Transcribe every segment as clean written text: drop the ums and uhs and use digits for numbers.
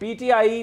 PTI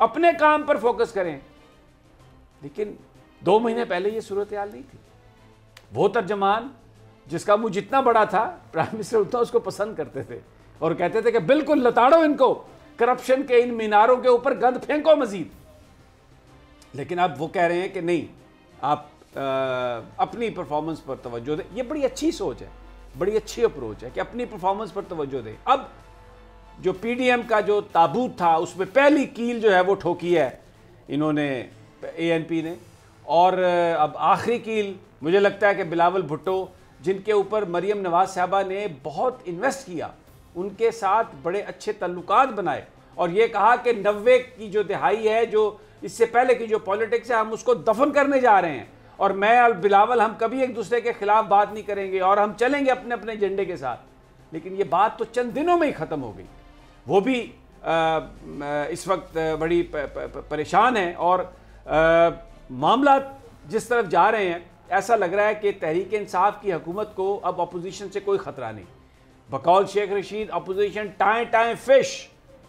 اپنے کام پر focus کریں. لیکن 2 مہینے پہلے یہ صورتحال نہیں تھی. وہ ترجمان جس کا منہ جتنا بڑا تھا پرائم منسٹر اتنا اس کو پسند کرتے تھے اور کہتے تھے کہ بالکل لتاڑو ان کو, کرپشن کے ان میناروں کے اوپر گند پھینکو مزید. لیکن اب وہ کہہ رہے ہیں کہ نہیں, آپ اپنی پرفارمنس پر توجہ دیں. یہ بڑی اچھی سوچ ہے, بڑی اچھی اپروچ ہے کہ اپنی پرفارمنس پر توجہ دیں. اب جو پی ڈی ایم کا جو تابوت تھا اس میں پہلی کیل جو ہے وہ ٹھوکی ہے انہوں نے, اے این پی نے, اور اب آخری کیل مجھے لگتا ہے کہ بلاول بھٹو جن کے اوپر مریم نواز صاحبہ نے بہت انویسٹ کیا, ان کے ساتھ بڑے اچھے تعلقات بنائے اور یہ کہا کہ 90 کی جو دہائی ہے, جو اس سے پہلے کی جو پولیٹکس ہے, ہم اس کو دفن کرنے جا رہے ہیں اور میں اور بلاول ہم کبھی ایک دوسرے کے خلاف بات نہیں کریں گے اور ہم چلیں گے اپنے اپنے ایجنڈے کے ساتھ. لیکن یہ بات تو چند دنوں میں ہی ختم ہو گئی. وہ بھی اس وقت بڑی پریشان ہیں اور معاملات جس طرف جا رہے ہیں ایسا لگ رہا ہے کہ تحریک انصاف کی حکومت کو اب اپوزیشن سے کوئی خطرہ نہیں. بقول شیخ رشید اپوزیشن ٹائیں ٹائیں فش,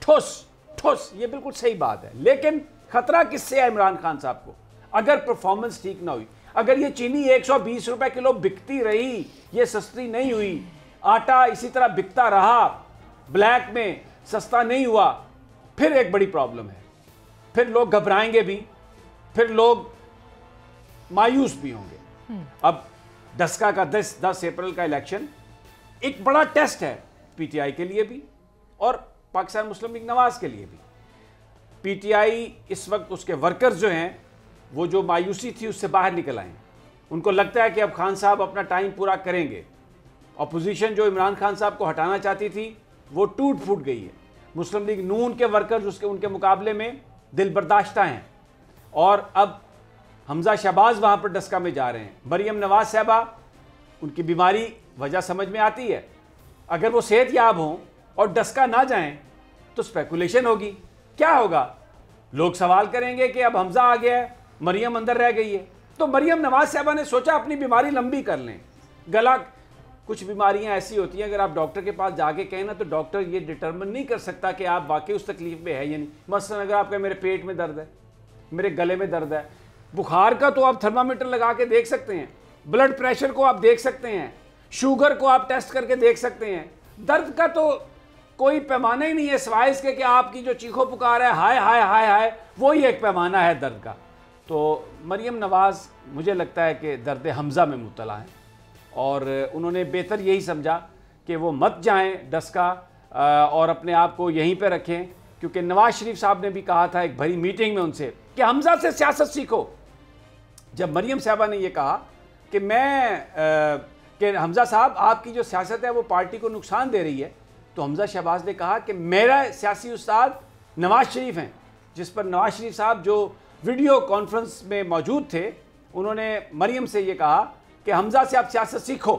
ٹھوس ٹھوس, یہ بالکل صحیح بات ہے. لیکن خطرہ کس سے ہے عمران خان صاحب کو؟ اگر پرفارمنس ٹھیک نہ ہوئی, اگر یہ چینی 120 روپے کلو بکتی رہی, یہ سستی نہیں ہوئی, آٹا اسی طرح بکتا رہا, بلیک میں سستا نہیں ہوا, پھر ایک بڑی پرابلم ہے. پھر لوگ گھبرائیں گے بھی, پھر لوگ مایوس بھی ہوں گے. اب ڈسکا کا 10 اپریل کا الیکشن ایک بڑا ٹیسٹ ہے پی ٹی آئی کے لیے بھی اور پاکستان مسلم لیگ نواز کے لیے بھی. پی ٹی آئی اس وقت اس کے ورکرز جو ہیں وہ جو مایوسی تھی اس سے باہر نکل آئیں. ان کو لگتا ہے کہ اب خان صاحب اپنا ٹائم پورا کریں گے. اپوزیشن جو عمران خان صاحب کو ہٹانا چاہتی تھی وہ ٹوٹ پھوٹ گئی ہے. مسلم لیگ نون کے ورکرز ان کے مقابلے میں دل برداشتہ ہیں اور اب حمزہ شہباز وہاں پر ڈسکا میں جا رہے ہیں. مریم نواز صاحبہ, ان کی بیماری وجہ سمجھ میں آتی ہے, اگر وہ صحت یاب ہوں اور ڈسکا نہ جائیں تو سپیکولیشن ہوگی. کیا ہوگا؟ لوگ سوال کریں گے کہ اب حمزہ آ گیا ہے, مریم اندر رہ گئی ہے. تو مریم نواز صاحبہ نے سوچا اپنی بیماری لمبی کر لیں. گلا, کچھ بیماریاں ایسی ہوتی ہیں اگر آپ ڈاکٹر کے پاس جا کے کہیں نا تو ڈاکٹر یہ ڈٹرمن نہیں کر سکتا کہ آپ واقعی اس تکلیف میں ہے یا نہیں. مثلا اگر آپ کہیں میرے پیٹ میں درد ہے, میرے گلے میں درد ہے, بخار کا تو آپ تھرمامیٹر لگا کے دیکھ سکتے ہیں, بلڈ پریشر کو آپ دیکھ سکتے ہیں, شوگر کو آپ ٹیسٹ کر کے دیکھ سکتے ہیں. درد کا تو کوئی پیمانہ ہی نہیں ہے سوائے اس کے کہ آپ کی جو چیخو پکار ہے ہائے ہائے ہائے ہائے, وہی ایک پیمانہ ہے درد کا. تو مریم نواز مجھے لگتا ہے کہ درد حمزہ میں مبتلا ہیں اور انہوں نے بہتر یہی سمجھا کہ وہ مت جائیں ڈسکا اور اپنے آپ کو یہیں پہ رکھیں, کیونکہ نواز شریف صاحب نے بھی کہا تھا ایک بڑی میٹنگ میں ان سے کہ حمزہ سے سیاست سیکھو. جب مریم صاحبہ نے یہ کہا کہ کہ حمزہ صاحب آپ کی جو سیاست ہے وہ پارٹی کو نقصان دے رہی ہے, تو حمزہ شہباز نے کہا کہ میرا سیاسی استاد نواز شریف ہیں, جس پر نواز شریف صاحب جو ویڈیو کانفرنس میں موجود تھے انہوں نے مریم سے یہ کہا کہ حمزہ سے آپ سیاست سیکھو,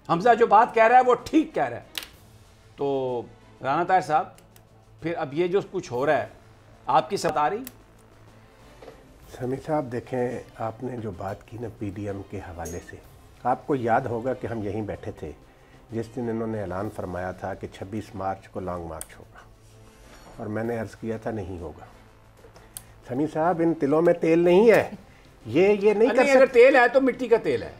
حمزہ جو بات کہہ رہا ہے وہ ٹھیک کہہ رہا ہے. تو رانا طاہر صاحب, پھر اب یہ جو کچھ ہو رہا ہے آپ کی سمجھ آ رہی؟ سمیع صاحب دیکھیں, آپ نے جو بات کی نا پی ڈی ایم کے حوالے سے, آپ کو یاد ہوگا کہ ہم یہیں بیٹھے تھے جس دن انہوں نے اعلان فرمایا تھا کہ 26 مارچ کو لانگ مارچ ہوگا, اور میں نے عرض کیا تھا نہیں ہوگا. سمیع صاحب, ان تلوں میں تیل نہیں ہے, یہ نہیں کر سکتے. اگر تیل ہے تو مٹی کا تیل ہے,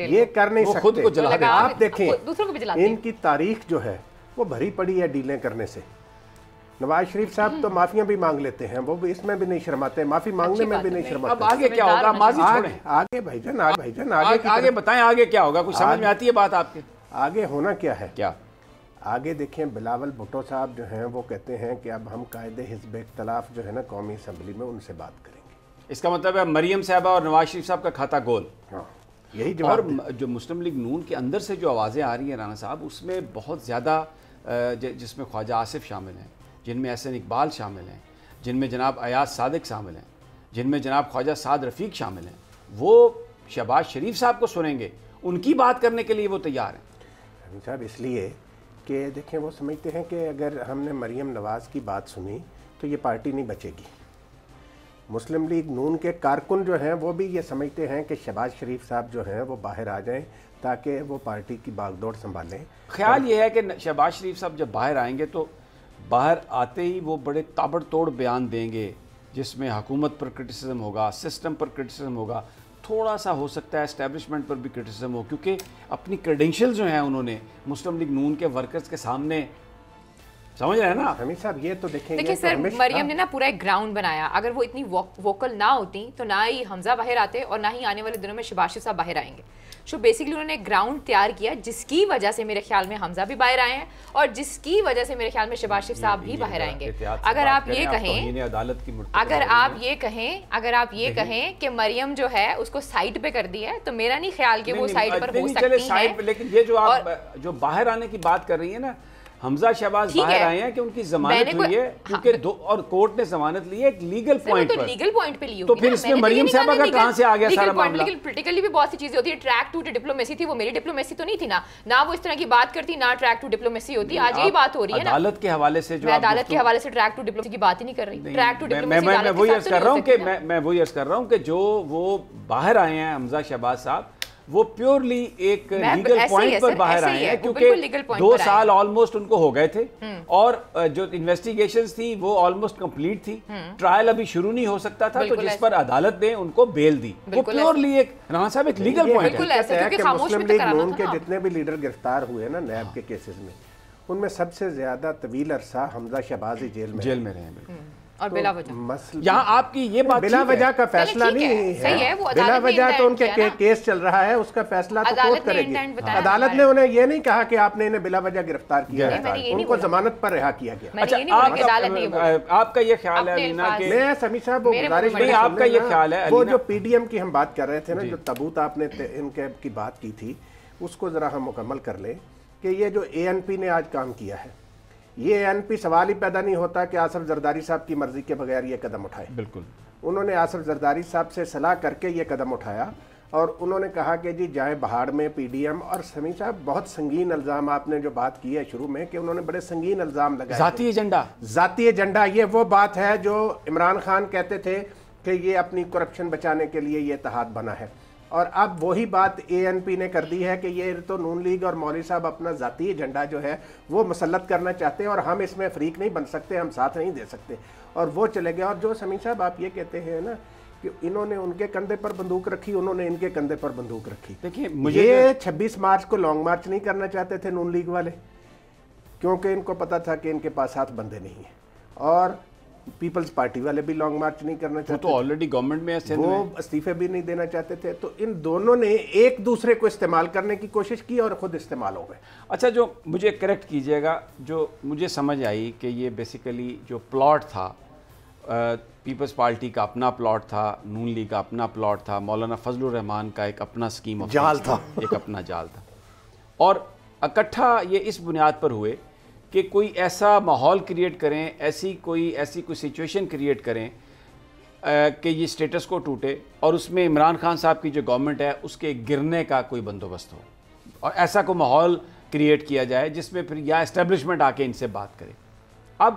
یہ کر نہیں سکتے, خود کو جلا دیں. آپ دیکھیں ان کی تاریخ جو ہے وہ بھری پڑی ہے ڈیلیں کرنے سے. نواز شریف صاحب تو معافیاں بھی مانگ لیتے ہیں, وہ بھی اس میں بھی نہیں شرماتے, معافی مانگنے میں بھی نہیں شرماتے. اب آگے کیا ہوگا؟ ماضی چھوڑیں, آگے بھائی جان آگے بتائیں آگے کیا ہوگا, کچھ سمجھ میں آتی ہے بات آپ کے؟ آگے ہونا کیا ہے؟ کیا آگے دیکھیں, بلاول بھٹو صاحب جو ہیں وہ کہتے ہیں کہ اب ہم قائد حزب اختلاف جو ہے نا قومی اسمبلی میں ان سے بات کریں گے. اس کا مطلب ہے مریم صاحبہ اور نواز شریف صاحب کا کھاتا گول. ہاں, یہی جواب. اور جو مسلم لیگ نون کے اندر سے جو آوازیں آ رہی ہیں رانا صاحب, اس میں بہت زیادہ, جس میں خواجہ آصف شامل ہیں, جن میں احسن اقبال شامل ہیں, جن میں جناب ایاز صادق شامل ہیں, جن میں جناب خواجہ سعد رفیق شامل ہیں, وہ شہباز شریف صاحب کو سنیں گے, ان کی بات کرنے کے لیے وہ تیار ہیں. صاحب اس لیے کہ دیکھیں وہ سمجھتے ہیں کہ اگر ہم نے مریم نواز کی بات سنی تو یہ پارٹی نہیں بچے گی. مسلم لیگ نون کے کارکن جو ہیں وہ بھی یہ سمجھتے ہیں کہ شہباز شریف صاحب جو ہیں وہ باہر آ جائیں تاکہ وہ پارٹی کی باغ دوڑ سنبھالیں. خیال یہ ہے کہ شہباز شریف صاحب جب باہر آئیں گے تو باہر آتے ہی وہ بڑے تابڑتوڑ بیان دیں گے جس میں حکومت پر کرٹیسزم ہوگا, سسٹم پر کرٹیسزم ہوگا, تھوڑا سا ہو سکتا ہے اسٹیبلشمنٹ پر بھی کرٹیسزم ہو, کیونکہ اپنی کریڈینشیل جو ہیں انہوں نے مسلم لیگ نون کے ورکرز کے سامنے, سمجھ رہے ہیں نا حمید صاحب یہ تو دیکھیں سر, مریم نے نا پورا ایک گراؤنڈ بنایا. اگر وہ اتنی ووکل نہ ہوتی تو نہ ہی حمزہ باہر آتے اور نہ ہی آنے والے دنوں میں شباز شریف صاحب باہر آئیں گے. سو بیسکلی انہوں نے ایک گراؤنڈ تیار کیا جس کی وجہ سے میرے خیال میں حمزہ بھی باہر آئے ہیں اور جس کی وجہ سے میرے خیال میں شباز شریف صاحب بھی باہر آئیں گے. اگر آپ یہ کہیں کہ مریم جو ہے اس کو سائٹ پہ کر دی ہے تو میرا نہیں خیال کہ وہ سائٹ پر ہو سکتی ہے. لیکن یہ جو آپ جو باہر آنے کی بات کر رہی ہیں نا, حمزہ شہباز باہر آئے ہیں کہ ان کی ضمانت ہوئی ہے کیونکہ اور کورٹ نے ضمانت لی ہے ایک لیگل پوائنٹ پر. لیگل پوائنٹ پہ لی ہوگی تو پھر اس میں مریم صاحبہ کا کہاں سے آ گیا سارا معاملہ؟ لیکن پولیٹیکلی بھی بہت سی چیزیں ہوتی ہے. ٹریک ٹو ڈپلومیسی تھی, وہ میری ڈپلومیسی تو نہیں تھی نا, نہ وہ اس طرح کی بات کرتی, نہ ٹریک ٹو ڈپلومیسی ہوتی. آج یہی بات ہو رہی ہے نا عدالت کے حوالے سے, جو میں عدالت کے حوالے سے ٹریک ٹو ڈپلومیسی کی بات ہی نہیں کر رہی. ٹریک ٹو ڈپلومیسی میں وہی عرض کر رہا ہوں کہ جو وہ باہر آئے ہیں حمزہ شہباز صاحب, وہ پیورلی ایک لیگل پوائنٹ پر باہر آئے ہیں کیونکہ 2 سال آلموسٹ ان کو ہو گئے تھے اور جو انویسٹیگیشنز تھی وہ آلموسٹ کمپلیٹ تھی. ٹرائل ابھی شروع نہیں ہو سکتا تھا تو جس پر عدالت نے ان کو بیل دی. وہ پیورلی ایک رانا صاحب ایک لیگل پوائنٹ ہے کہ مسلم لیگ نون کے جتنے بھی لیڈر گرفتار ہوئے نا نیب کے کیسز میں, ان میں سب سے زیادہ طویل عرصہ حمزہ شہباز ہی جیل میں رہے ہیں. اور بلا وجہ یہاں آپ کی یہ بات بلا وجہ کا فیصلہ نہیں ہے, بلا وجہ تو ان کے کیس چل رہا ہے, اس کا فیصلہ تو کورٹ کرے گی. عدالت نے انہیں یہ نہیں کہا کہ آپ نے انہیں بلا وجہ گرفتار کیا ہے, ان کو ضمانت پر رہا کیا گیا. اچھا آپ کا یہ خیال ہے علینا کہ میں سمیع صاحب گزارش نہیں, آپ کا یہ خیال ہے وہ جو پی ڈی ایم کی ہم بات کر رہے تھے نا, جو تابوت آپ نے ان کی بات کی تھی, اس کو ذرا ہم مکمل کر لیں کہ یہ جو اے این پی نے آج کام کیا ہے, یہ اے این پی سوال ہی پیدا نہیں ہوتا کہ آصف زرداری صاحب کی مرضی کے بغیر یہ قدم اٹھائے. بالکل انہوں نے آصف زرداری صاحب سے صلاح کر کے یہ قدم اٹھایا اور انہوں نے کہا کہ جی جائیں بہاڑ میں پی ڈی ایم. اور سمیع صاحب بہت سنگین الزام آپ نے جو بات کی ہے شروع میں کہ انہوں نے بڑے سنگین الزام لگائے. ذاتی ایجنڈا, یہ وہ بات ہے جو عمران خان کہتے تھے کہ یہ اپنی کرپشن بچانے کے لیے یہ اتحاد بنا ہے, اور اب وہی بات اے این پی نے کر دی ہے کہ یہ تو نون لیگ اور مولوی صاحب اپنا ذاتی ایجنڈا جو ہے وہ مسلط کرنا چاہتے ہیں اور ہم اس میں فریق نہیں بن سکتے, ہم ساتھ نہیں دے سکتے, اور وہ چلے گئے. اور جو سمیع صاحب آپ یہ کہتے ہیں نا کہ انہوں نے ان کے کندھے پر بندوق رکھی, انہوں نے ان کے کندھے پر بندوق رکھی. دیکھیے یہ 26 مارچ کو لانگ مارچ نہیں کرنا چاہتے تھے نون لیگ والے, کیونکہ ان کو پتا تھا کہ ان کے پاس ہاتھ بندے نہیں ہیں, اور پیپلز پارٹی والے بھی لانگ مارچ نہیں کرنا چاہتے, تو آلریڈی گورنمنٹ میں ہے, وہ استعفے بھی نہیں دینا چاہتے تھے. تو ان دونوں نے ایک دوسرے کو استعمال کرنے کی کوشش کی اور خود استعمال ہو گئے. اچھا جو مجھے کریکٹ کیجئے گا, جو مجھے سمجھ آئی کہ یہ بیسیکلی جو پلاٹ تھا, پیپلز پارٹی کا اپنا پلاٹ تھا, نون لیگ کا اپنا پلاٹ تھا, مولانا فضل الرحمان کا ایک اپنا سکیم جال تھا, ایک اپنا جال تھا, اور اکٹھا یہ اس بنیاد پر ہوئے کہ کوئی ایسا ماحول کریٹ کریں, ایسی کوئی سچویشن کریٹ کریں کہ یہ سٹیٹس کو ٹوٹے اور اس میں عمران خان صاحب کی جو گورنمنٹ ہے اس کے گرنے کا کوئی بندوبست ہو, اور ایسا کوئی ماحول کریٹ کیا جائے جس میں پھر یا اسٹیبلشمنٹ آ کے ان سے بات کرے. اب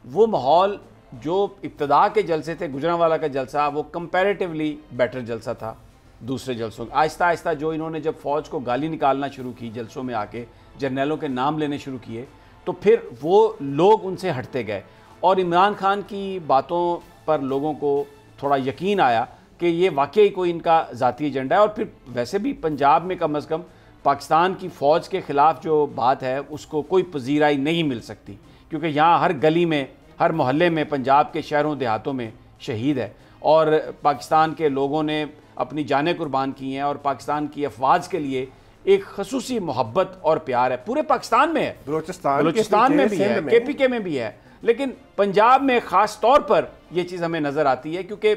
وہ ماحول جو ابتدا کے جلسے تھے, گجرانوالا کا جلسہ وہ کمپیریٹیولی بیٹر جلسہ تھا دوسرے جلسوں. آہستہ آہستہ جو انہوں نے جب فوج کو گالی نکالنا شروع کی جلسوں میں آ کے, جرنیلوں کے نام لینے شروع کیے, تو پھر وہ لوگ ان سے ہٹتے گئے اور عمران خان کی باتوں پر لوگوں کو تھوڑا یقین آیا کہ یہ واقعی کوئی ان کا ذاتی ایجنڈا ہے. اور پھر ویسے بھی پنجاب میں کم از کم پاکستان کی فوج کے خلاف جو بات ہے اس کو کوئی پذیرائی نہیں مل سکتی, کیونکہ یہاں ہر گلی میں, ہر محلے میں پنجاب کے شہروں دیہاتوں میں شہید ہے, اور پاکستان کے لوگوں نے اپنی جانیں قربان کی ہیں, اور پاکستان کی افواج کے لیے ایک خصوصی محبت اور پیار ہے. پورے پاکستان میں ہے, بلوچستان میں بھی ہے, کے پی کے میں بھی ہے, لیکن پنجاب میں خاص طور پر یہ چیز ہمیں نظر آتی ہے کیونکہ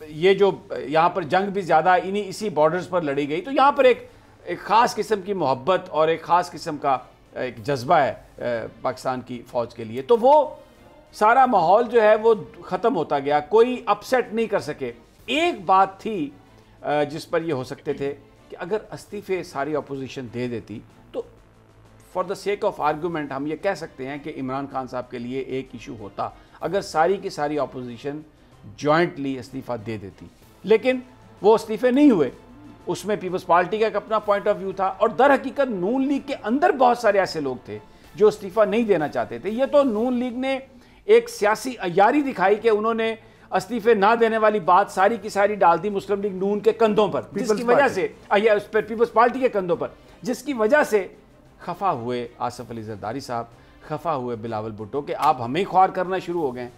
یہ جو یہاں پر جنگ بھی زیادہ اسی بارڈرز پر لڑی گئی, تو یہاں پر ایک خاص قسم کی محبت اور ایک خاص قسم کا ایک جذبہ ہے پاکستان کی فوج کے لیے. تو وہ سارا ماحول جو ہے وہ ختم ہوتا گیا, کوئی اپسیٹ نہیں کر سکے. ایک بات تھی جس پر یہ ہو سکتے تھے کہ اگر استعفے ساری اپوزیشن دے دیتی تو for the sake of argument ہم یہ کہہ سکتے ہیں کہ عمران خان صاحب کے لیے ایک ایشو ہوتا اگر ساری کی ساری اپوزیشن جوائنٹلی استعفیٰ دے دیتی, لیکن وہ استعفے نہیں ہوئے. اس میں پیپلز پارٹی کا ایک اپنا پوائنٹ آف ویو تھا, اور در حقیقت نون لیگ کے اندر بہت سارے ایسے لوگ تھے جو استعفیٰ نہیں دینا چاہتے تھے. یہ تو نون لیگ نے ایک سیاسی عیاری دکھائی کہ انہوں نے استعفے نہ دینے والی بات ساری کی ساری ڈال دی مسلم لیگ نون کے کندھوں پر, جس کی وجہ سے پیپلز پارٹی کے کندھوں پر, جس کی وجہ سے خفا ہوئے آصف علی زرداری صاحب, خفا ہوئے بلاول بھٹو کہ آپ ہمیں ہی خوار کرنا شروع ہو گئے.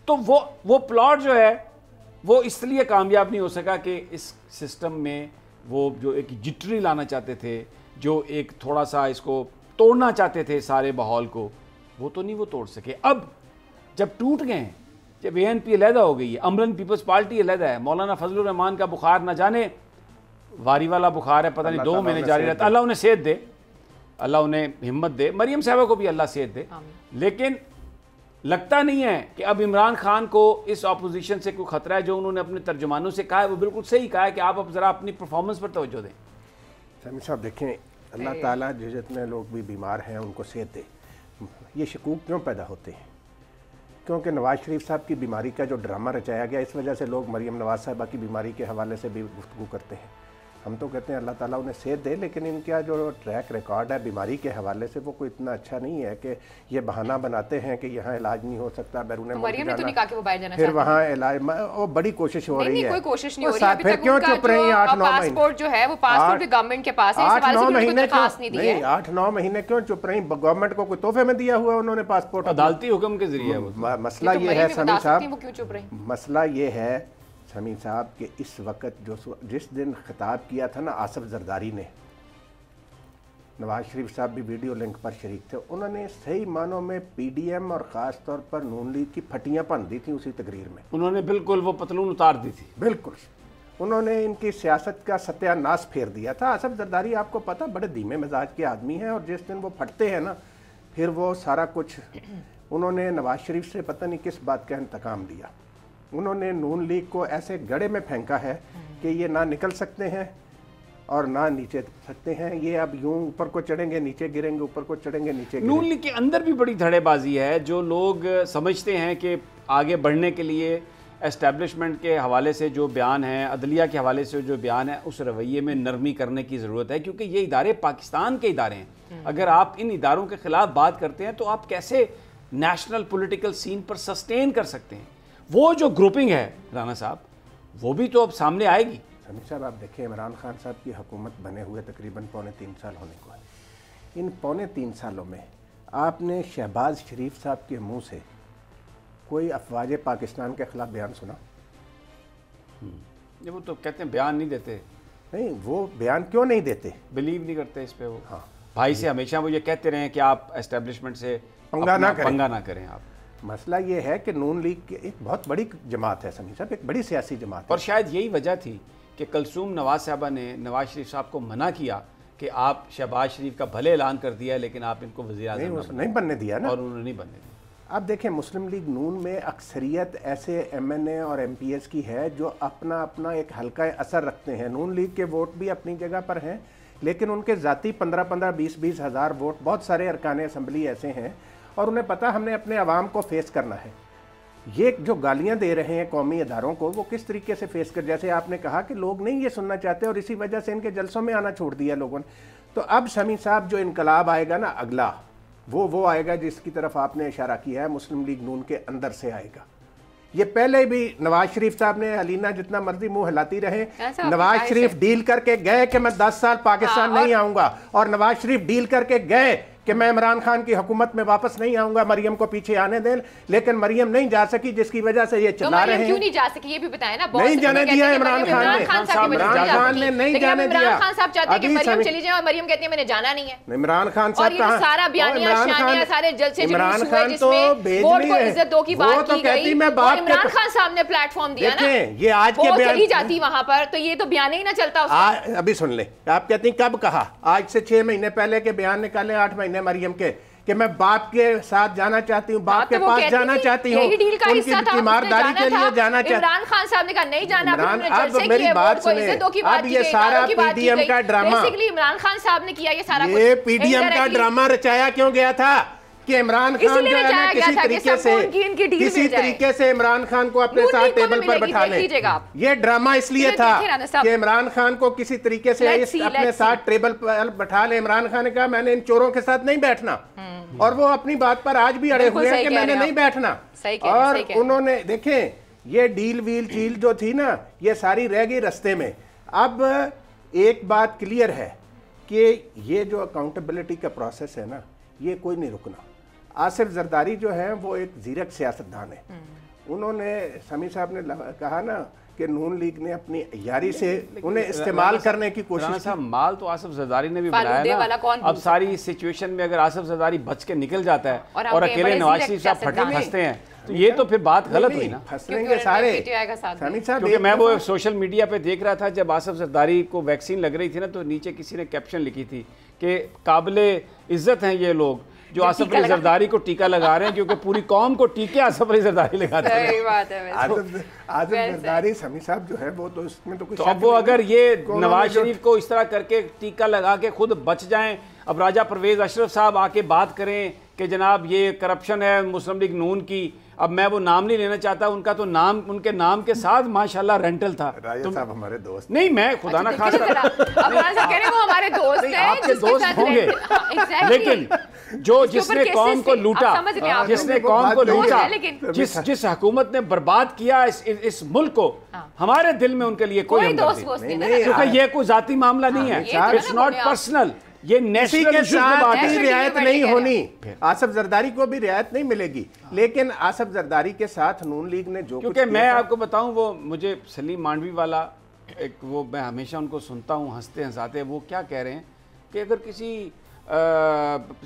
تو وہ پلاٹ جو ہے وہ اس لیے کامیاب نہیں ہو سکا کہ اس سسٹم میں وہ جو ایک جٹری لانا چاہتے تھے, جو ایک تھوڑا سا اس کو توڑنا چاہتے تھے سارے ماحول کو, وہ تو نہیں وہ توڑ سکے. اب جب ٹوٹ گئے ہیں, جب اے این پی علیحدہ ہو گئی ہے, امرن پیپلز پارٹی علیحدہ ہے, مولانا فضل الرحمان کا بخار نہ جانے واری والا بخار ہے, پتہ نہیں 2 مہینے جاری رہتا, اللہ انہیں صحت دے, اللہ انہیں ہمت دے, مریم صاحبہ کو بھی اللہ صحت دے. لیکن لگتا نہیں ہے کہ اب عمران خان کو اس اپوزیشن سے کوئی خطرہ ہے. جو انہوں نے اپنے ترجمانوں سے کہا ہے وہ بالکل صحیح کہا ہے کہ آپ اب ذرا اپنی پرفارمنس پر توجہ دیں. سمی صاحب دیکھیں, اللہ تعالیٰ جو جتنے لوگ بھی بیمار ہیں ان کو صحت دے. یہ شکوک کیوں پیدا ہوتے ہیں؟ کیونکہ نواز شریف صاحب کی بیماری کا جو ڈرامہ رچایا گیا, اس وجہ سے لوگ مریم نواز صاحبہ کی بیماری کے حوالے سے بھی گفتگو کرتے ہیں. ہم تو کہتے ہیں اللہ تعالیٰ انہیں صحت دے, لیکن ان کا جو ٹریک ریکارڈ ہے بیماری کے حوالے سے وہ کوئی اتنا اچھا نہیں ہے کہ یہ بہانہ بناتے ہیں کہ یہاں علاج نہیں ہو سکتا, بیرون ملک جانا, پھر وہاں علاج. وہ بڑی کوشش ہو رہی ہے, کوئی کوشش نہیں ہو رہی ہے. پھر کیوں چپ رہی ہیں 8-9 مہینے؟ پاسپورٹ جو ہے وہ پاسپورٹ بھی گورنمنٹ کے پاس ہے, اس حوالے سے کوئی درخواست نہیں دی ہے. 8-9 مہینے کیوں چپ رہی؟ گورنمنٹ کو کوئی تحفے میں دیا ہوا انہوں نے پاسپورٹ, عدالتی حکم کے ذریعے. مسئلہ یہ ہے سمی صاحب, مسئلہ یہ ہے سمی صاحب کہ اس وقت جس دن خطاب کیا تھا نا آصف زرداری نے, نواز شریف صاحب بھی ویڈیو لنک پر شریک تھے, انہوں نے صحیح معنوں میں پی ڈی ایم اور خاص طور پر نون لیگ کی پھٹیاں بن دی تھیں اسی تقریر میں. انہوں نے بالکل وہ پتلون اتار دی تھی, بالکل انہوں نے ان کی سیاست کا ستیہ ناش پھیر دیا تھا. آصف زرداری آپ کو پتہ بڑے دھیمے مزاج کے آدمی ہیں, اور جس دن وہ پھٹتے ہیں نا پھر وہ سارا کچھ, انہوں نے نواز شریف سے پتہ نہیں کس بات کا انتقام لیا. انہوں نے نون لیگ کو ایسے گڑھے میں پھینکا ہے کہ یہ نہ نکل سکتے ہیں اور نہ نیچے سکتے ہیں. یہ اب یوں اوپر کو چڑھیں گے نیچے گریں گے, اوپر کو چڑھیں گے نیچے گریں گے. نون لیگ کے اندر بھی بڑی دھڑے بازی ہے. جو لوگ سمجھتے ہیں کہ آگے بڑھنے کے لیے اسٹیبلشمنٹ کے حوالے سے جو بیان ہیں, عدلیہ کے حوالے سے جو بیان ہے, اس رویے میں نرمی کرنے کی ضرورت ہے, کیونکہ یہ ادارے پاکستان کے ادارے ہیں. اگر آپ ان اداروں کے خلاف بات کرتے ہیں تو آپ کیسے نیشنل پولیٹیکل سین پر سسٹین کر سکتے ہیں؟ وہ جو گروپنگ ہے رانا صاحب, وہ بھی تو اب سامنے آئے گی. سمی صاحب آپ دیکھیں, عمران خان صاحب کی حکومت بنے ہوئے تقریباً 3.25 سال ہونے کو ہے. ان 3.25 سالوں میں آپ نے شہباز شریف صاحب کے منہ سے کوئی افواج پاکستان کے خلاف بیان سنا؟ وہ تو کہتے ہیں بیان نہیں دیتے. نہیں, وہ بیان کیوں نہیں دیتے؟ بلیو نہیں کرتے اس پہ. وہ بھائی سے ہمیشہ وہ یہ کہتے رہے کہ آپ اسٹیبلشمنٹ سے پنگا نہ کریں. آپ مسئلہ یہ ہے کہ نون لیگ کی ایک بہت بڑی جماعت ہے سمی صاحب, ایک بڑی سیاسی جماعت ہے, اور شاید یہی وجہ تھی کہ کلثوم نواز صاحبہ نے نواز شریف صاحب کو منع کیا کہ آپ شہباز شریف کا بھلے اعلان کر دیا ہے لیکن آپ ان کو وزیر اعظم نہیں بننے دیا نا, اور انہوں نے نہیں بننے دیا. آپ دیکھیں مسلم لیگ نون میں اکثریت ایسے ایم این اے اور ایم پی ایس کی ہے جو اپنا ایک حلقہ اثر رکھتے ہیں. نون لیگ کے ووٹ بھی اپنی جگہ پر ہیں, لیکن ان کے ذاتی 15-20 ہزار ووٹ, بہت سارے ارکان اسمبلی ایسے ہیں اور انہیں پتہ ہم نے اپنے عوام کو فیس کرنا ہے. یہ جو گالیاں دے رہے ہیں قومی اداروں کو, وہ کس طریقے سے فیس کر, جیسے آپ نے کہا کہ لوگ نہیں یہ سننا چاہتے اور اسی وجہ سے ان کے جلسوں میں آنا چھوڑ دیا لوگوں نے. تو اب سمی صاحب جو انقلاب آئے گا نا اگلا, وہ آئے گا جس کی طرف آپ نے اشارہ کیا ہے, مسلم لیگ نون کے اندر سے آئے گا. یہ پہلے بھی نواز شریف صاحب نے, علینا جتنا مرضی منہ ہلاتی رہے, نواز شریف ڈیل کر کے گئے کہ میں 10 سال پاکستان نہیں آؤں گا, اور نواز شریف ڈیل کر کے گئے کہ میں عمران خان کی حکومت میں واپس نہیں آؤں گا, مریم کو پیچھے آنے دیں, لیکن مریم نہیں جا سکی, جس کی وجہ سے یہ چلا رہے ہیں. کیوں نہیں جا سکی یہ بھی بتائیں نا. نہیں جانے دیا عمران خان نے نہیں جانے دیا. عمران خان صاحب چاہتے ہیں کہ مریم چلی جائیں اور مریم کہتی ہے میں نے جانا نہیں ہے. عمران خان صاحب کہاں, سارا بیانیہ شانیہ سارے جلسے جلوس ہوئے جس میں ووٹ کو عزت دو کی بات کی گئی, اور عمران خان صاحب نے پلیٹ فارم دیا نا, یہ آج کے بیان چلی جاتی وہاں پر تو یہ تو بیان ہی نہ چلتا. ابھی سن لیں, آپ کہتی ہیں کب کہا, آج سے 6 مہینے پہلے کے بیان نکالے, 8 مہینے مریم کے, کہ میں باپ کے ساتھ جانا چاہتی ہوں, باپ کے پاس جانا چاہتی ہوں, ان کی تیمارداری کے لیے جانا چاہتی ہوں. عمران خان صاحب نے کہا نہیں جانا. اب میری بات سنیں, اب یہ سارا پی ڈی ایم کا ڈرامہ, عمران خان صاحب نے کیا یہ سارا, یہ پی ڈی ایم کا ڈرامہ رچایا کیوں گیا تھا کہ عمران خان جو ہے نا کسی طریقے سے عمران خان کو اپنے ساتھ ٹیبل پر بٹھا لیں. یہ ڈرامہ اس لیے تھا کہ عمران خان کو کسی طریقے سے اپنے ساتھ ٹیبل پر بٹھا لیں. عمران خان نے کہا میں نے ان چوروں کے ساتھ نہیں بیٹھنا, اور وہ اپنی بات پر آج بھی اڑے ہوئے ہیں کہ میں نے نہیں بیٹھنا. اور انہوں نے دیکھیں یہ ڈیل ویل چیل جو تھی نا یہ ساری رہ گئی رستے میں. اب ایک بات کلیئر ہے کہ یہ جو اکاؤنٹیبلٹی کا پروسیس ہے نا یہ کوئی نہیں رکنا. آصف زرداری جو ہیں وہ ایک زیرک سیاستدان ہے. انہوں نے سمیع صاحب نے کہا نا کہ نون لیگ نے اپنی یاری سے انہیں استعمال کرنے کی کوشش کی. مال تو آصف زرداری نے بھی بنایا نا. اب ساری سچویشن میں اگر آصف زرداری بچ کے نکل جاتا ہے اور اکیلے نواز شریف صاحب پھنستے ہیں تو یہ تو پھر بات غلط ہوئی نا. پھنسیں گے سارے. کیونکہ میں وہ سوشل میڈیا پہ دیکھ رہا تھا جب آصف زرداری کو ویکسین لگ رہی تھی نا تو نیچے کسی نے کیپشن لکھی تھی کہ قابل عزت ہیں یہ لوگ جو آصف علی زرداری کو ٹیکہ لگا رہے ہیں کیونکہ پوری قوم کو ٹیکے آصف علی زرداری لگاتے ہیں. آصف زرداری سمیع صاحب جو ہے وہ تو اس میں تو کچھ. تو اب وہ اگر یہ نواز شریف کو اس طرح کر کے ٹیکہ لگا کے خود بچ جائیں, اب راجہ پرویز اشرف صاحب آ کے بات کریں کہ جناب یہ کرپشن ہے مسلم لیگ نون کی, اب میں وہ نام نہیں لینا چاہتا, ان کا تو نام ان کے نام کے ساتھ ماشاءاللہ رینٹل تھا. راجہ صاحب ہمارے دوست نہیں, میں خدا نہ خواستہ آپ کے دوست ہوں گے, لیکن جو جس نے قوم کو لوٹا, جس نے قوم کو لوٹا, جس حکومت نے برباد کیا اس ملک کو, ہمارے دل میں ان کے لیے کوئی ہمدردی نہیں, کیونکہ یہ کوئی ذاتی معاملہ نہیں ہے. اٹس ناٹ پرسنل, یہ نیشنل کے ساتھ ہی رعایت نہیں ہونی. آصف زرداری کو بھی رعایت نہیں ملے گی, لیکن آصف زرداری کے ساتھ نون لیگ نے جو کیونکہ میں آپ کو بتاؤں وہ مجھے سلیم مانڈوی والا ایک وہ میں ہمیشہ ان کو سنتا ہوں ہنستے ہنساتے, وہ کیا کہہ رہے ہیں کہ اگر کسی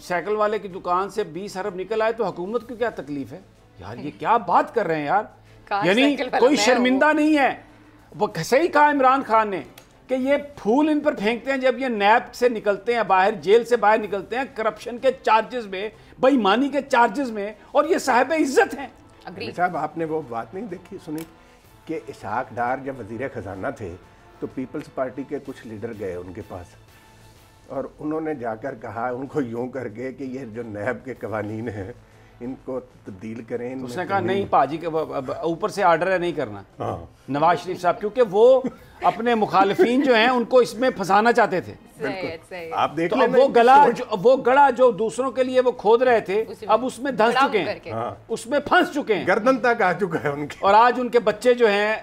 سائیکل والے کی دکان سے 20 ارب نکل آئے تو حکومت کو کیا تکلیف ہے. یار یہ کیا بات کر رہے ہیں یار, یعنی کوئی شرمندہ نہیں ہے. وہ صحیح کہا عمران خان نے کہ یہ پھول ان پر پھینکتے ہیں جب یہ نیب سے نکلتے ہیں باہر, جیل سے باہر نکلتے ہیں کرپشن کے چارجز میں, بے ایمانی کے چارجز میں, اور یہ صاحب عزت ہیں. صاحب آپ نے وہ بات نہیں دیکھی سنی کہ اسحاق ڈار جب وزیر خزانہ تھے تو پیپلز پارٹی کے کچھ لیڈر گئے ان کے پاس اور انہوں نے جا کر کہا ان کو یوں کر کے کہ یہ جو نیب کے قوانین ہیں ان کو تبدیل کریں. اس نے کہا نہیں پاجی کے اوپر سے آرڈر ہے نہیں کرنا نواز شریف صاحب, کیونکہ وہ اپنے مخالفین جو ہیں ان کو اس میں پھنسانا چاہتے تھے. آپ دیکھ لیں وہ گڑا جو دوسروں کے لیے وہ کھود رہے تھے اب اس میں دھنس چکے ہیں, اس میں پھنس چکے ہیں, گردن تک آ چکا ہے ان کے. اور آج ان کے بچے جو ہیں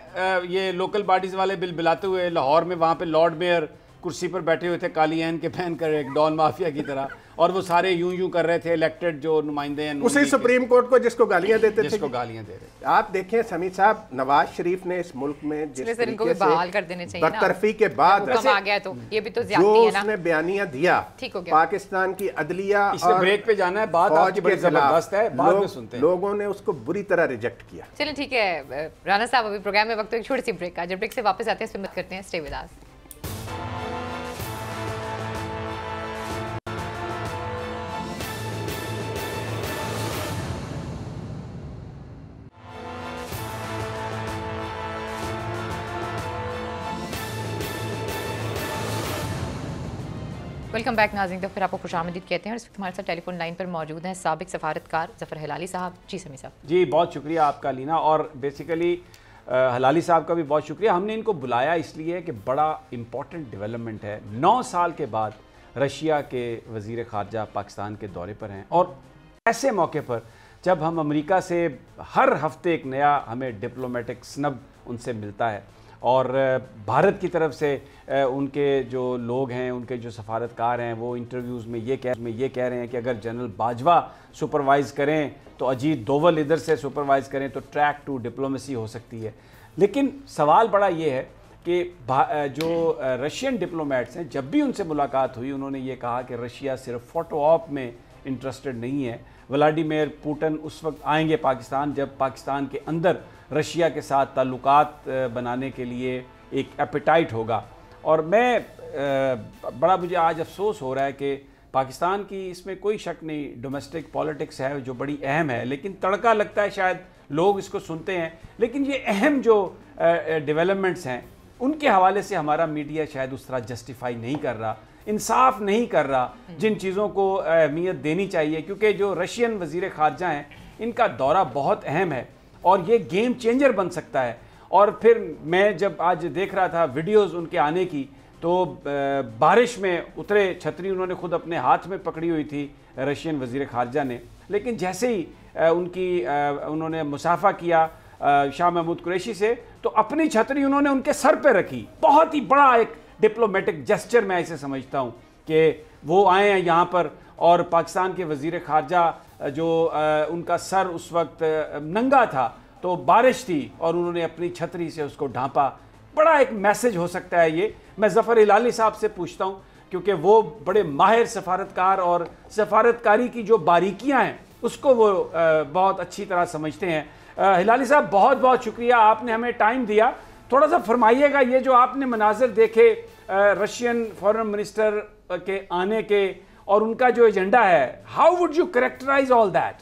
یہ لوکل باڈیز والے بل بلاتے ہوئے لاہور میں وہاں پہ لارڈ میئر کرسی پر بیٹھے ہوئے تھے کالی عین کے پہن کر ایک ڈان مافیا کی طرح, اور وہ سارے یوں کر رہے تھے الیکٹڈ جو نمائندے ہیں اسی سپریم کورٹ کو جس کو گالیاں دیتے تھے, جس کو گالیاں دے رہے. آپ دیکھیں سمیع صاحب نواز شریف نے اس ملک میں جس طریقے سے برطرفی کے بعد جو اس نے بیانیہ دیا پاکستان کی عدلیہ اور بریک پہ جانا ہے, بات آپ کی بڑی زبردست ہے, بعد میں سنتے ہیں. لوگوں نے اس کو بری طرح ریجیکٹ کیا. چلیں ٹھیک ہے رانا صاحب, ابھی پروگرام میں وقت ایک چھوٹی سی بریک کا, جب بریک سے واپس آتے ہیں اس پہ بات کرتے ہیں. Stay with us. Welcome back ناظرین, تو پھر آپ کو خوش آمدید کہتے ہیں, اور اس وقت ہمارے ساتھ ٹیلی فون لائن پر موجود ہیں سابق سفارتکار ظفر ہلالی صاحب. جی سمیع صاحب. جی بہت شکریہ آپ کا لینا, اور بیسیکلی ہلالی صاحب کا بھی بہت شکریہ. ہم نے ان کو بلایا اس لیے کہ بڑا امپورٹنٹ ڈیولپمنٹ ہے. 9 سال کے بعد رشیا کے وزیر خارجہ پاکستان کے دورے پر ہیں, اور ایسے موقع پر جب ہم امریکہ سے ہر ہفتے ایک نیا ہمیں ڈپلومیٹک سنب ان سے ملتا ہے, اور بھارت کی طرف سے ان کے جو لوگ ہیں, ان کے جو سفارتکار ہیں, وہ انٹرویوز میں یہ کہہ رہے ہیں کہ اگر جنرل باجوہ سپروائز کریں تو اجیت دوول ادھر سے سپروائز کریں تو ٹریک ٹو ڈپلومیسی ہو سکتی ہے. لیکن سوال بڑا یہ ہے کہ جو رشین ڈپلومیٹس ہیں, جب بھی ان سے ملاقات ہوئی انہوں نے یہ کہا کہ رشیا صرف فوٹو آپ میں انٹرسٹڈ نہیں ہے. ولادیمیر پوٹن اس وقت آئیں گے پاکستان جب پاکستان کے اندر رشیا کے ساتھ تعلقات بنانے کے لیے ایک ایپیٹائٹ ہوگا. اور میں مجھے آج افسوس ہو رہا ہے کہ پاکستان کی اس میں کوئی شک نہیں, ڈومیسٹک پالیٹکس ہے جو بڑی اہم ہے, لیکن تڑکا لگتا ہے شاید لوگ اس کو سنتے ہیں, لیکن یہ اہم جو ڈیولپمنٹس ہیں ان کے حوالے سے ہمارا میڈیا شاید اس طرح جسٹیفائی نہیں کر رہا. انصاف نہیں کر رہا جن چیزوں کو اہمیت دینی چاہیے، کیونکہ جو رشین وزیر خارجہ ہیں ان کا دورہ بہت اہم ہے اور یہ گیم چینجر بن سکتا ہے۔ اور پھر میں جب آج دیکھ رہا تھا ویڈیوز ان کے آنے کی، تو بارش میں اترے، چھتری انہوں نے خود اپنے ہاتھ میں پکڑی ہوئی تھی رشین وزیر خارجہ نے، لیکن جیسے ہی انہوں نے مصافحہ کیا شاہ محمود قریشی سے، تو اپنی چھتری انہوں نے ان کے سر پہ رکھی۔ بہت ہی بڑا ایک ڈپلومیٹک جسچر میں ایسے سمجھتا ہوں کہ وہ آئے ہیں یہاں پر، اور پاکستان کے وزیر خارجہ جو ان کا سر اس وقت ننگا تھا، تو بارش تھی اور انہوں نے اپنی چھتری سے اس کو ڈھانپا۔ بڑا ایک میسج ہو سکتا ہے یہ۔ میں ظفر ہلالی صاحب سے پوچھتا ہوں، کیونکہ وہ بڑے ماہر سفارتکار اور سفارتکاری کی جو باریکیاں ہیں اس کو وہ بہت اچھی طرح سمجھتے ہیں۔ ہلالی صاحب بہت بہت شکریہ، آپ نے ہمیں ٹائم دیا۔ تھوڑا سا فرمائیے گا یہ جو آپ نے مناظر دیکھے رشین فارن منسٹر کے آنے کے اور ان کا جو ایجنڈا ہے، how would you characterize all that?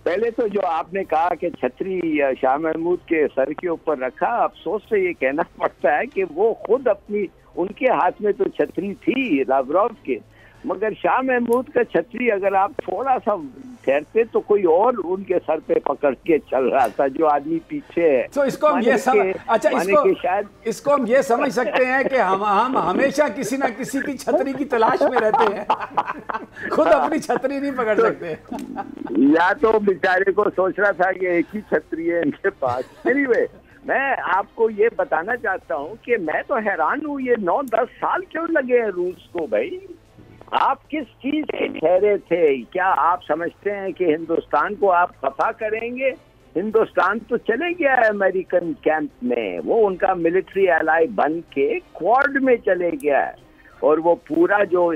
پہلے تو جو آپ نے کہا کہ چھتری شاہ محمود کے سر کے اوپر رکھا، افسوس سے یہ کہنا پڑتا ہے کہ وہ خود اپنی، ان کے ہاتھ میں تو چھتری تھی لاوروف کے، مگر شاہ محمود کا چھتری اگر آپ تھوڑا سا ٹھہرتے تو کوئی اور ان کے سر پہ پکڑ کے چل رہا تھا جو آدمی پیچھے ہے۔ تو اس کو ہم یہ سمجھ سکتے ہیں کہ ہم ہمیشہ کسی نہ کسی کی چھتری کی تلاش میں رہتے ہیں، خود اپنی چھتری نہیں پکڑ سکتے۔ یا تو بیچارے کو سوچ رہا تھا کہ ایک ہی چھتری ہے ان کے پاس۔ anyway، میں آپ کو یہ بتانا چاہتا ہوں کہ میں تو حیران ہوں، یہ 9-10 سال کیوں لگے ہیں روس کو؟ بھائی آپ کس چیز سے ٹھہرے تھے؟ کیا آپ سمجھتے ہیں کہ ہندوستان کو آپ خفا کریں گے؟ ہندوستان تو چلے گیا ہے امریکن کیمپ میں، وہ ان کا ملٹری ایلائی بن کے کوارڈ میں چلے گیا ہے، اور وہ پورا جو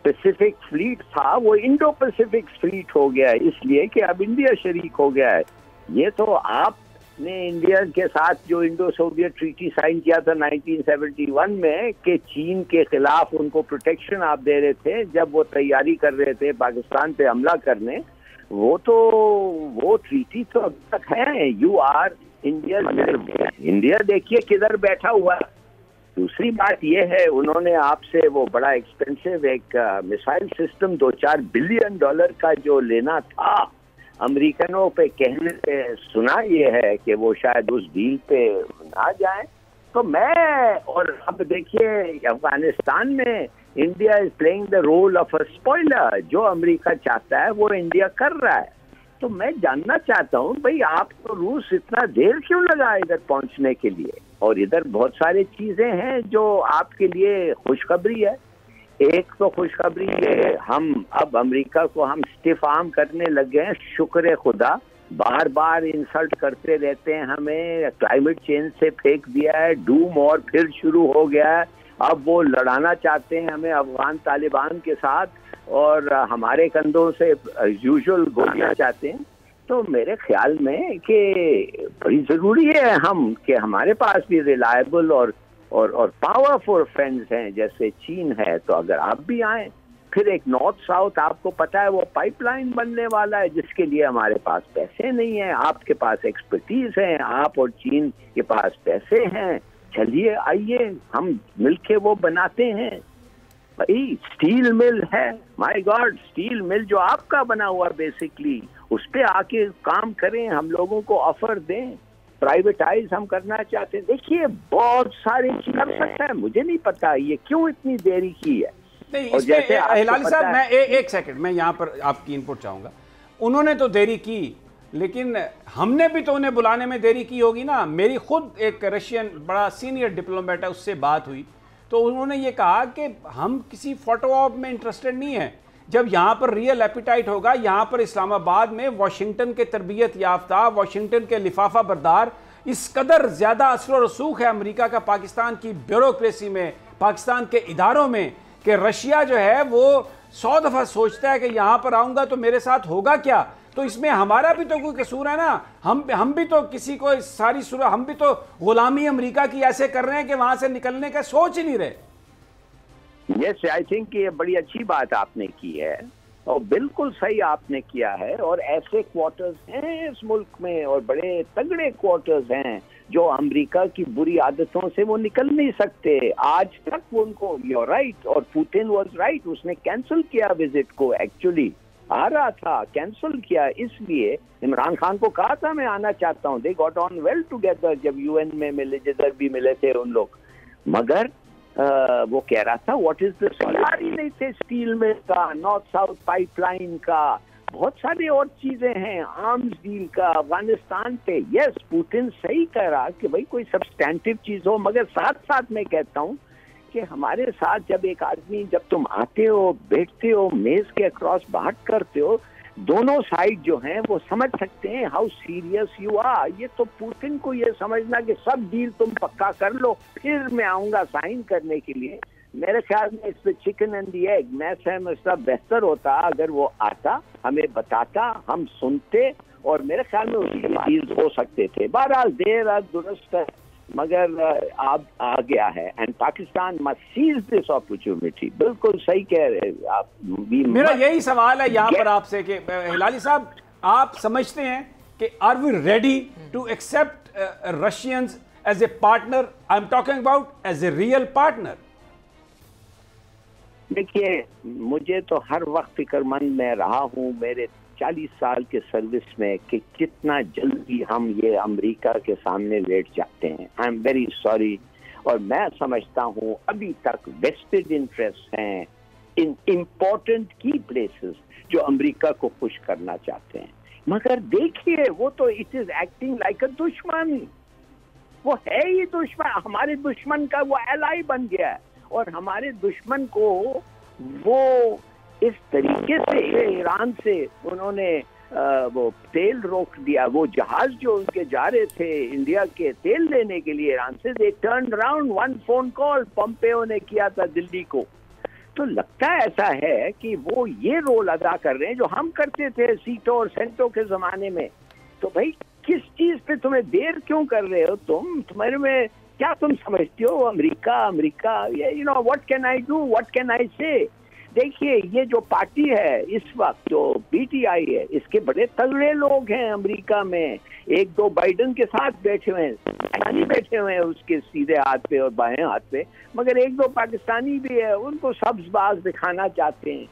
پیسیفک فلیٹ تھا وہ انڈو پیسیفک فلیٹ ہو گیا ہے، اس لیے کہ اب انڈیا شریک ہو گیا ہے۔ یہ تو آپ نے انڈیا کے ساتھ جو انڈو سوویت ٹریٹی سائن کیا تھا 1971 میں کہ چین کے خلاف ان کو پروٹیکشن آپ دے رہے تھے جب وہ تیاری کر رہے تھے پاکستان پہ حملہ کرنے، وہ ٹریٹی تو اب تک ہے۔ یو آر انڈیا دیکھیے کدھر بیٹھا ہوا ہے۔ دوسری بات یہ ہے، انہوں نے آپ سے وہ بڑا ایکسپینسو ایک میسائل سسٹم $2-4 بلین کا جو لینا تھا، امریکنوں پہ کہنے پہ سنا یہ ہے کہ وہ شاید اس ڈیل پہ نہ جائیں۔ تو میں، اور اب دیکھیے افغانستان میں India is playing the role of a spoiler, جو امریکہ چاہتا ہے وہ انڈیا کر رہا ہے۔ تو میں جاننا چاہتا ہوں بھئی آپ کو روس اتنا دیر کیوں لگا ادھر پہنچنے کے لیے؟ اور ادھر بہت ساری چیزیں ہیں جو آپ کے لیے خوشخبری ہے۔ ایک تو خوشخبری ہے، ہم اب امریکہ کو ہم اسٹف آرم کرنے لگے ہیں، شکر خدا۔ بار بار انسلٹ کرتے رہتے ہیں ہمیں، کلائمیٹ چینج سے پھینک دیا ہے، ڈوم اور پھر شروع ہو گیا ہے۔ اب وہ لڑانا چاہتے ہیں ہمیں افغان طالبان کے ساتھ، اور ہمارے کندھوں سے یوزول گولیاں چاہتے ہیں۔ تو میرے خیال میں کہ بڑی ضروری ہے ہم کہ ہمارے پاس بھی ریلائبل اور پاورفل فرینڈز ہیں جیسے چین ہے۔ تو اگر آپ بھی آئیں، پھر ایک نارتھ ساؤتھ آپ کو پتا ہے وہ پائپ لائن بننے والا ہے جس کے لیے ہمارے پاس پیسے نہیں ہیں، آپ کے پاس ایکسپرٹیز ہیں، آپ اور چین کے پاس پیسے ہیں۔ چلیے آئیے ہم مل کے وہ بناتے ہیں۔ بھائی اسٹیل مل ہے، مائی گاڈ، اسٹیل مل جو آپ کا بنا ہوا بیسکلی، اس پہ آ کے کام کریں، ہم لوگوں کو آفر دیں۔ پرائیویٹائز ہم کرنا چاہتے ہیں، دیکھیے بہت ساری چیز کر سکتا ہے۔ مجھے نہیں پتا یہ کیوں اتنی دیری کی ہے۔ نہیں، اس میں ہلالی صاحب میں ایک سیکنڈ میں یہاں پر آپ کی انپٹ چاہوں گا۔ انہوں نے تو دیری کی، لیکن ہم نے بھی تو انہیں بلانے میں دیری کی ہوگی نا۔ میری خود ایک رشین بڑا سینئر ڈپلومیٹ ہے، اس سے بات ہوئی تو انہوں نے یہ کہا کہ ہم کسی فوٹو آپ میں انٹرسٹڈ نہیں ہیں۔ جب یہاں پر ریئل ایپیٹائٹ ہوگا، یہاں پر اسلام آباد میں واشنگٹن کے تربیت یافتہ، واشنگٹن کے لفافہ بردار، اس قدر زیادہ اثر و رسوخ ہے امریکہ کا پاکستان کی بیوروکریسی میں، پاکستان کے اداروں میں، کہ رشیا جو ہے وہ 100 دفعہ سوچتا ہے کہ یہاں پر آؤں گا تو میرے ساتھ ہوگا کیا۔ تو اس میں ہمارا بھی تو کوئی قصور ہے نا، ہم بھی تو کسی کو ساری صورت، ہم بھی تو غلامی امریکہ کی ایسے کر رہے ہیں کہ وہاں سے نکلنے کا سوچ ہی نہیں رہے۔ یس، آئی تھنک یہ بڑی اچھی بات آپ نے کی ہے، اور بالکل صحیح آپ نے کیا ہے، اور ایسے کوارٹرز ہیں اس ملک میں اور بڑے تگڑے کوارٹرز ہیں جو امریکہ کی بری عادتوں سے وہ نکل نہیں سکتے آج تک ان کو. یو رائٹ، اور پوتن واز رائٹ، اس نے کینسل کیا وزٹ کو، ایکچولی آ رہا تھا، کینسل کیا. اس لیے عمران خان کو کہا تھا میں آنا چاہتا ہوں، they got on well together جب یو این میں ملے، جدھر بھی ملے تھے ان لوگ، مگر وہ کہہ رہا تھا واٹ از دا سولار ہی نہیں تھے، اسٹیل میں کا، نارتھ ساؤتھ پائپ لائن کا، بہت ساری اور چیزیں ہیں، آرمز ڈیل کا، افغانستان پہ. یس پوتن صحیح کہہ رہا کہ بھائی کوئی سبسٹینٹیو چیز ہو، مگر ساتھ ساتھ میں کہتا ہوں کہ ہمارے ساتھ جب ایک آدمی، جب تم آتے ہو، بیٹھتے ہو، میز کے اکراس بات کرتے ہو، دونوں سائڈ جو ہیں وہ سمجھ سکتے ہیں ہاؤ سیریس یو آر. یہ تو پوتن کو یہ سمجھنا کہ سب ڈیل تم پکا کر لو پھر میں آؤں گا سائن کرنے کے لیے، میرے خیال میں اس پہ چکن اینڈ دی ایگ. میں سمجھتا بہتر ہوتا اگر وہ آتا، ہمیں بتاتا، ہم سنتے، اور میرے خیال میں اسی ڈیل ہو سکتے تھے. بہرحال دیر درست ہے، مگر آپ آ گیا ہے and Pakistan must seize this opportunity. بالکل صحیح کہہ رہے آپ. میرا یہی سوال ہے یہاں پر آپ سے کہ ہلالی صاحب آپ سمجھتے ہیں کہ are we ready to accept Russians as a partner? I am talking about as a real partner. دیکھیے مجھے تو ہر وقت فکر مند میں رہا ہوں میرے 40 سال کے سروس میں کہ کتنا جلدی ہم یہ امریکہ کے سامنے لیٹ جاتے ہیں. I am very sorry. اور میں سمجھتا ہوں ابھی تک ویسٹڈ انٹرسٹ ہیں ان امپورٹنٹ کی پلیسز جو امریکہ کو خوش کرنا چاہتے ہیں. مگر دیکھیے وہ تو it is acting like a دشمن، وہ ہے ہی دشمن، ہمارے دشمن کا وہ ایلائی بن گیا ہے. اور ہمارے دشمن کو وہ اس طریقے سے ایران سے انہوں نے وہ تیل روک دیا، وہ جہاز جو ان کے جا رہے تھے انڈیا کے تیل لینے کے لیے ایران سے، دے turn around, one phone call Pompeo نے کیا تھا دلی کو. تو لگتا ایسا ہے کہ وہ یہ رول ادا کر رہے ہیں جو ہم کرتے تھے سیٹوں اور سینٹوں کے زمانے میں. تو بھائی کس چیز پہ تمہیں دیر کیوں کر رہے ہو تمہارے میں کیا تم سمجھتے ہو امریکہ you know what can I do, what can I say. دیکھیے یہ جو پارٹی ہے اس وقت جو پی ٹی آئی ہے، اس کے بڑے تگڑے لوگ ہیں امریکہ میں. ایک دو بائیڈن کے ساتھ بیٹھے ہوئے ہیں، بیٹھے ہوئے ہیں اس کے سیدھے ہاتھ پہ اور بائیں ہاتھ پہ، مگر ایک دو پاکستانی بھی ہے، ان کو سبز باز دکھانا چاہتے ہیں.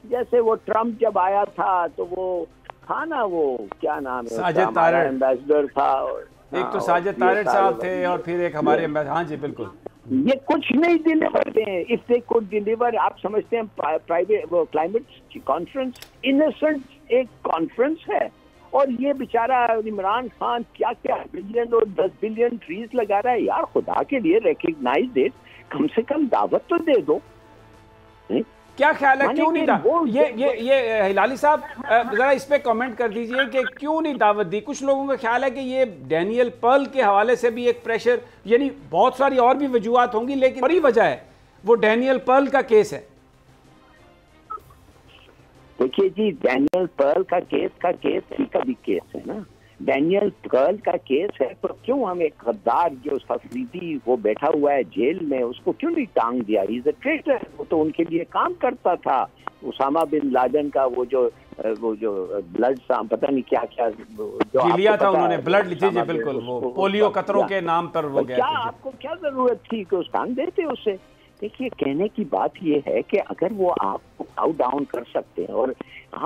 جیسے وہ ٹرمپ جب آیا تھا تو وہ تھا نا، وہ کیا نام ہے، ساجد طارق ایمبیسڈر تھا، ایک تو ساجد طارق صاحب تھے اور پھر ایک ہمارے. ہاں جی بالکل، یہ کچھ نہیں ڈیلیور دیں. اف دے کوڈ ڈیلیور، آپ سمجھتے ہیں پرائیویٹ وہ کلائمیٹ کانفرنس انوسنٹ ایک کانفرنس ہے، اور یہ بیچارہ عمران خان کیا بلین اور 10 بلین ٹریز لگا رہا ہے. یار خدا کے لیے ریکگنائز اٹ، کم سے کم دعوت تو دے دو. کیا خیال ہے کیوں نہیں یہ ہلالی صاحب ذرا اس پہ کامنٹ کر دیجئے کہ کیوں نہیں دعوت دی؟ کچھ لوگوں کا خیال ہے کہ یہ ڈینیل پرل کے حوالے سے بھی ایک پریشر، یعنی بہت ساری اور بھی وجوہات ہوں گی لیکن بڑی وجہ ہے وہ ڈینیل پرل کا کیس ہے. دیکھیے جی ڈینیل پرل کا کیس کا بھی کیس ہے نا. ڈینیل پرل کا کیس ہے تو کیوں ہم ایک غدار جو افریدی وہ بیٹھا ہوا ہے جیل میں، اس کو کیوں نہیں ٹانگ دیا؟ ہی از اے ٹریٹر. وہ تو ان کے لیے کام کرتا تھا. اسامہ بن لادن کا وہ جو بلڈ پتہ نہیں کیا جو لیا تھا انہوں نے بلڈ لی تھی، بالکل وہ پولیو قطروں کے نام پر وہ گیا. کیا آپ کو کیا ضرورت تھی کہ اس ٹانگ دیتے اسے؟ دیکھیے کہنے کی بات یہ ہے کہ اگر وہ آپ کو کاؤ ڈاؤن کر سکتے ہیں، اور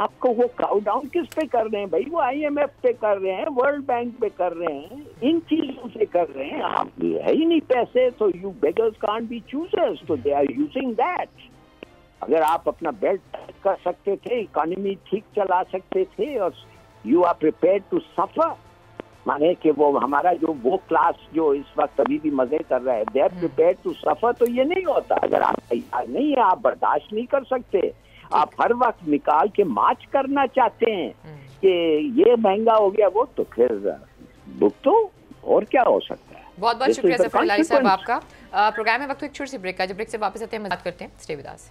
آپ کو وہ کاؤ ڈاؤن کس پہ کر رہے ہیں بھائی؟ وہ آئی ایم ایف پہ کر رہے ہیں، ورلڈ بینک پہ کر رہے ہیں، ان چیزوں سے کر رہے ہیں. آپ ہے ہی نہیں پیسے تو you beggars can't be choosers, تو دے آر یوزنگ دیٹ. اگر آپ اپنا بیلٹ کر سکتے تھے، اکانومی ٹھیک چلا سکتے تھے، اور you are prepared to suffer, مانے کہ وہ ہمارا جو وہ کلاس جو اس وقت ابھی بھی مزے کر رہا ہے، they are prepared to suffer, تو یہ نہیں ہوتا. اگر آپ تیار نہیں ہیں، آپ برداشت نہیں کر سکتے، آپ ہر وقت نکال کے مارچ کرنا چاہتے ہیں کہ یہ مہنگا ہو گیا وہ، تو پھر بک تو اور کیا ہو سکتا ہے. بہت بہت شکریہ ظفر ہلالی صاحب آپ کا. پروگرام میں وقت ایک چھوٹی سی بریک کا، جب بریک سے واپس آتے ہیں بات کرتے ہیں. Stay with us.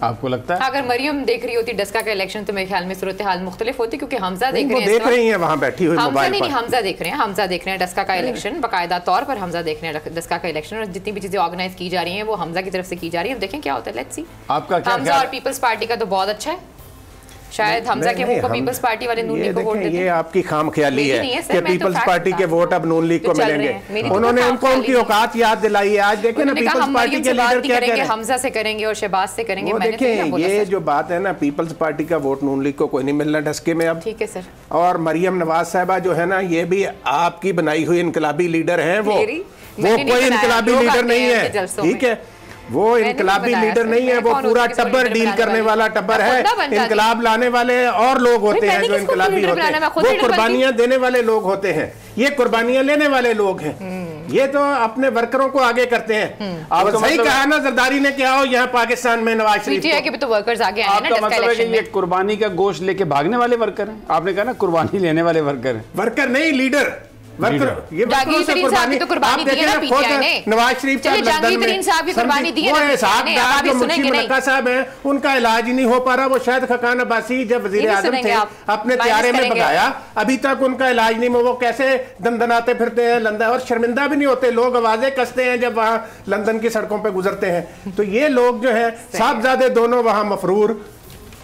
آپ کو لگتا ہے اگر مریم دیکھ رہی ہوتی ڈسکا کا الیکشن تو میرے خیال میں صورتحال مختلف ہوتی, کیونکہ حمزہ دیکھ رہی ہیں وہاں بیٹھی ہوئی موبائل پر. حمزہ دیکھ رہے ہیں ڈسکا کا الیکشن, باقاعدہ طور پر حمزہ دیکھ رہے ہیں ڈسکا کا الیکشن, اور جتنی بھی چیزیں آرگنائز کی جا رہی ہیں وہ حمزہ کی طرف سے کی جا رہی ہیں. دیکھیں کیا ہوتا ہے, لیٹس سی. آپ کا کیا حمزہ اور پیپلز پارٹی کا تو بہت اچھا ہے, شاید حمزہ کے منہ کو پیپلز پارٹی والے نون لیگ کو ووٹ دیتے ہیں. یہ آپ کی خام خیالی ہے کہ پیپلز پارٹی کے ووٹ اب نون لیگ کو ملیں گے. انہوں نے ان کو ان کی اوقات یاد دلائی ہے. آج دیکھیں نا پیپلز پارٹی کے لیڈر کیا کہہ رہے ہیں, حمزہ سے کریں گے اور شہباز سے کریں گے. دیکھیں یہ جو بات ہے نا, پیپلز پارٹی کا ووٹ نون لیگ کو کوئی نہیں ملنا ڈسکے میں اب. ٹھیک ہے سر. اور مریم نواز صاحبہ جو ہے نا, یہ بھی آپ کی بنائی ہوئی انقلابی لیڈر ہیں. وہ کوئی انقلابی لیڈر نہیں ہے, ٹھیک ہے, وہ انقلابی لیڈر نہیں ہے, وہ پورا ٹبر ڈیل کرنے والا ٹبر ہے. انقلاب لانے والے اور لوگ ہوتے ہیں جو انقلابی ہوتے ہیں, وہ قربانیاں دینے والے لوگ ہوتے ہیں, یہ قربانیاں لینے والے لوگ ہیں. یہ تو اپنے ورکروں کو آگے کرتے ہیں. آپ صحیح کہا نا زرداری نے, کیا ہو یہاں پاکستان میں نواز شریف کے بھی تو ورکرز آگے آئے ہیں. آپ کا مطلب ہے کہ یہ قربانی کا گوشت لے کے بھاگنے والے ورکر ہیں. آپ نے کہا نا قربانی لینے والے ورکر ہیں. ورکر نہیں, لیڈر. جہانگیر ترین صاحب کی تو قربانی دی ہے نا پی ٹی آئی نے. نواز شریف جہانگیر ترین صاحب کی قربانی دی ہے نا پی ٹی آئی نے. منشی ملکہ صاحب ہیں, ان کا علاج ہی نہیں ہو پا رہا. وہ شاہد خاقان عباسی جب وزیر اعظم تھے اپنے طیارے میں بگایا, ابھی تک ان کا علاج نہیں. وہ کیسے دندناتے پھرتے ہیں لندن, اور شرمندہ بھی نہیں ہوتے. لوگ آوازیں کستے ہیں جب وہاں لندن کی سڑکوں پہ گزرتے ہیں. تو یہ لوگ جو ہیں صاحبزادے دونوں وہاں مفرور,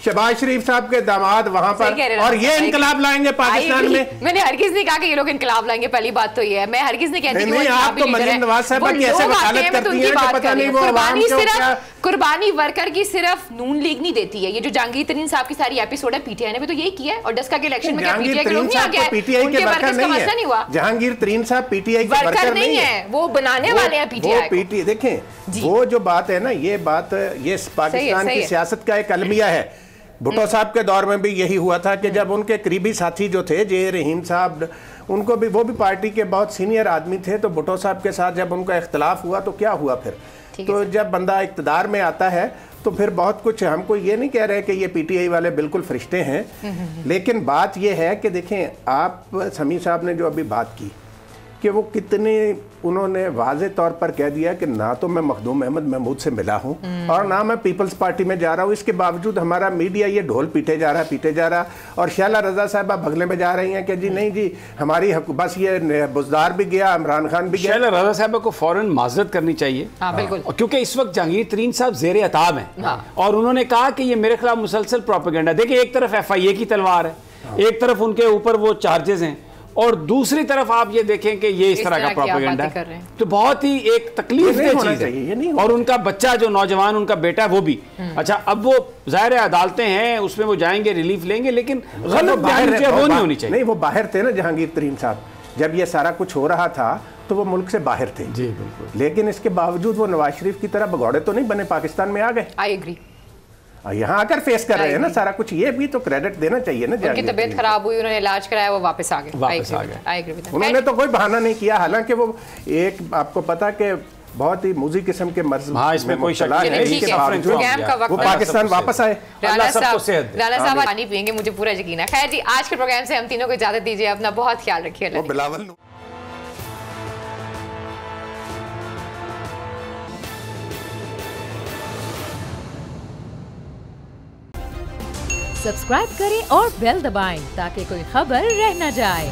شہباز شریف صاحب کے داماد وہاں پر, اور یہ انقلاب لائیں گے پاکستان میں. میں نے ہرگز نہیں کہا کہ یہ لوگ انقلاب لائیں گے, پہلی بات تو یہ ہے. میں ہرگز نہیں کہتی کہ آپ تو مریم نواز صاحبہ کی ایسے وکالت کرتی ہیں کہ پتہ نہیں وہ عوام کو کیا. قربانی ورکر کی صرف نون لیگ نہیں دیتی ہے. یہ جو جہانگیر ترین صاحب کی ساری ایپیسوڈ ہے پی ٹی آئی نے بھی تو یہی کیا ہے. اور ڈسکا کے الیکشن میں کیا پی ٹی آئی کے لوگ نہیں آ گئے, پی ٹی آئی کے ورکر نہیں ہے. جہانگیر ترین صاحب پی ٹی آئی کے ورکر نہیں ہے, وہ بنانے والے ہیں پی ٹی آئی کو. دیکھیں وہ جو بات ہے نا, یہ بات یہ پاکستان کی سیاست کا ایک المیہ ہے. بھٹو صاحب کے دور میں بھی یہی ہوا تھا کہ جب ان کے قریبی ساتھی جو تھے جے رحیم صاحب, ان کو بھی, وہ بھی پارٹی کے بہت سینئر آدمی تھے, تو بھٹو صاحب کے ساتھ جب ان کا اختلاف ہوا تو کیا ہوا پھر. تو جب بندہ اقتدار میں آتا ہے تو پھر بہت کچھ, ہم کو یہ نہیں کہہ رہے کہ یہ پی ٹی آئی والے بالکل فرشتے ہیں, لیکن بات یہ ہے کہ دیکھیں آپ سمیع صاحب نے جو ابھی بات کی کہ وہ کتنے انہوں نے واضح طور پر کہہ دیا کہ نہ تو میں مخدوم احمد محمود سے ملا ہوں اور نہ میں پیپلز پارٹی میں جا رہا ہوں. اس کے باوجود ہمارا میڈیا یہ ڈھول پیٹے جا رہا, اور شیلہ رضا صاحبہ بھگلے میں جا رہی ہیں کہ جی نہیں جی ہماری بس یہ بزدار بھی گیا, عمران خان بھی گیا. شیلہ رضا صاحبہ کو فوراً معذرت کرنی چاہیے, کیونکہ اس وقت جہانگیر ترین صاحب زیر عتاب ہیں, اور انہوں نے کہا کہ یہ میرے خلاف مسلسل پروپیگنڈا. دیکھیں ایک طرف ایف آئی اے کی تلوار ہے, ایک طرف ان کے اوپر وہ چارجز ہیں, اور دوسری طرف آپ یہ دیکھیں کہ یہ اس طرح کا پروپیگنڈا ہے. تو بہت ہی ایک تکلیف دہ چیز ہے, اور ان کا بچہ جو نوجوان ان کا بیٹا وہ بھی. اچھا اب وہ ظاہر عدالتیں ہیں, اس میں وہ جائیں گے, ریلیف لیں گے, لیکن غلط باہر وہ نہیں ہونی چاہیے. نہیں, وہ باہر تھے نا جہانگیر ترین صاحب, جب یہ سارا کچھ ہو رہا تھا تو وہ ملک سے باہر تھے. جی بالکل. لیکن اس کے باوجود وہ نواز شریف کی طرح بگوڑے تو نہیں بنے, پاکستان میں آ گئے. I agree. یہاں آ کر فیس کر رہے ہیں نا سارا کچھ, یہ بھی تو کریڈٹ دینا چاہیے نا. ان کی طبیعت خراب ہوئی, انہوں نے علاج کرایا, وہ واپس آ گئے. انہوں نے تو کوئی بہانہ نہیں کیا, حالانکہ وہ ایک آپ کو پتا کہ بہت ہی موذی قسم کے مرض میں مبتلا ہے, وہ پاکستان واپس آئے. رانا صاحب پانی پئیں گے, مجھے پورا یقین ہے. خیر جی, آج کے پروگرام سے ہم تینوں کو اجازت دیجیے, اپنا بہت خیال رکھیے. بلاول سبسکرائب کریں اور بیل دبائیں تاکہ کوئی خبر رہ نہ جائے.